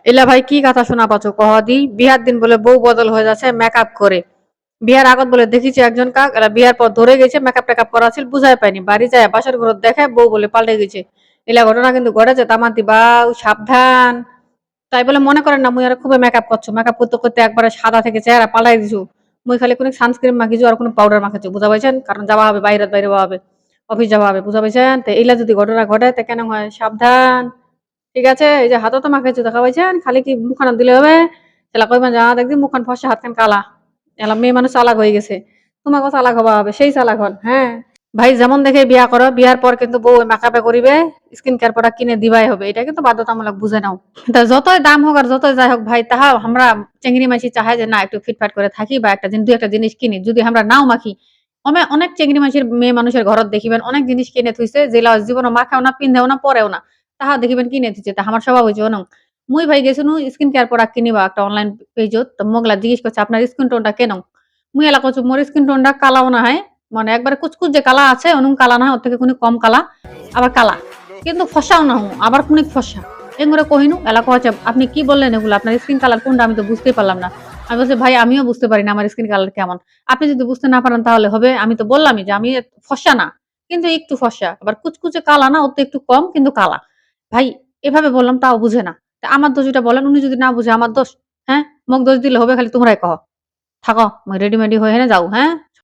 এলা ভাই কি কথা শোনা পাচ্ছ কহ দি বিহার দিন বলে বউ বদল হয়ে যাচ্ছে মেকআপ করে। বিয়ার আগত বলে দেখিছি একজন কাক, এলা বিয়ার পর ধরে গেছে মেকআপ টেকআপ করা ছিল বুঝাই পাইনি, বাড়ি যায় বাসার ঘর দেখে বউ বলে পাল্টে গেছে। এলা ঘটনা কিন্তু ঘটেছে, তামাতি বাউ সাবধান। তাই বলে মনে করেন না মুই আর খুবই মেকআপ করছো, মেকআপ করতে করতে একবারে সাদা থেকে চেহারা পাল্টাই দিছু। মুই খালি কোনো সানস্ক্রিন মাখিছু আর কোনো পাউডার মাখাচ্ছি, বুঝা পাইছেন? কারণ যাওয়া হবে বাইরে বাইরে যাওয়া হবে, অফিস যাওয়া হবে, বুঝা পাইছেন? তো এইলা যদি ঘটনা ঘটে তো কেন হয়, সাবধান। ঠিক আছে, এই যে হাতও তো মাখাইছো দেখা পাইছেন, খালি কি মুখখানা দিলে হবে? এলা কইবেন যা দেখবি মুখখান ফসা হাতখান কালা। এলা মেয়ে মানুষ চালাক হয়ে গেছে, তোমাকেও চালাক হবা হবে, সেই চালাক হন। হ্যাঁ ভাই, যেমন দেখে বিয়া করো, বিয়ার পর কিন্তু বউ মেকআপে করিবে, স্কিন কেয়ার প্রোডাক্ট কিনে দিবাই হবে, এটা কিন্তু বাধ্যতামূলক, বুঝে নাও। তা যতই দাম হোক আর যতই যাই হোক ভাই, তাহা আমরা চেংড়ি মাছি চাহাই যে না একটু ফিটফাট করে থাকি বা একটা জিনিস দুই একটা জিনিস কিনি, যদি আমরা নাও মাখি। অনেক চেংড়ি মাছির মেয়ে মানুষের ঘরত দেখিবেন অনেক জিনিস কিনে থুইছে, যেগুলা জীবনে মাখাও না, পিন্ধেও না, পরেও না, তাহা দেখিবেন কিনে থুইছে। তা আমার স্বভাব হয়েছে অনং, মুই ভাই গেছিনু স্কিন কেয়ার প্রোডাক্ট কিনিবা একটা অনলাইন পেজত, তো মোগলা জিজ্ঞেস করছে আপনার স্কিন টোনটা কেন। মুই এলা করছি মোর স্কিন টোনটা কালাও না হয়, মানে একবারে কুচকুচ যে কালা আছে অনুম কালা না হয়, ওর থেকে কোনো কম কালা, আবার কালা, কিন্তু ফসাও না হুঁ, আবার কোনিক ফসা। এগুলো কহিনু এলা কচ্ছে আপনি কি বললেন এগুলো, আপনার স্কিন কালার কোনটা আমি তো বুঝতেই পারলাম না। আমি বলছি ভাই আমিও বুঝতে পারি না আমার স্কিন কালার কেমন, আপনি যদি বুঝতে না পারেন তাহলে হবে, আমি তো বললামই যে আমি ফসা না, কিন্তু একটু ফসা, আবার কুচকুচে কালা না, ওর তো একটু কম কিন্তু কালা। ভাই এভাবে বললাম তাও বুঝে না, তা আমার দোষ এটা বলেন, উনি যদি না বুঝে আমার দোষ? হ্যাঁ, মোক দোষ দিলে হবে খালি তোমরাই কহ। থাকো, মই রেডিমেডি হয়ে হেনে যাও। হ্যাঁ।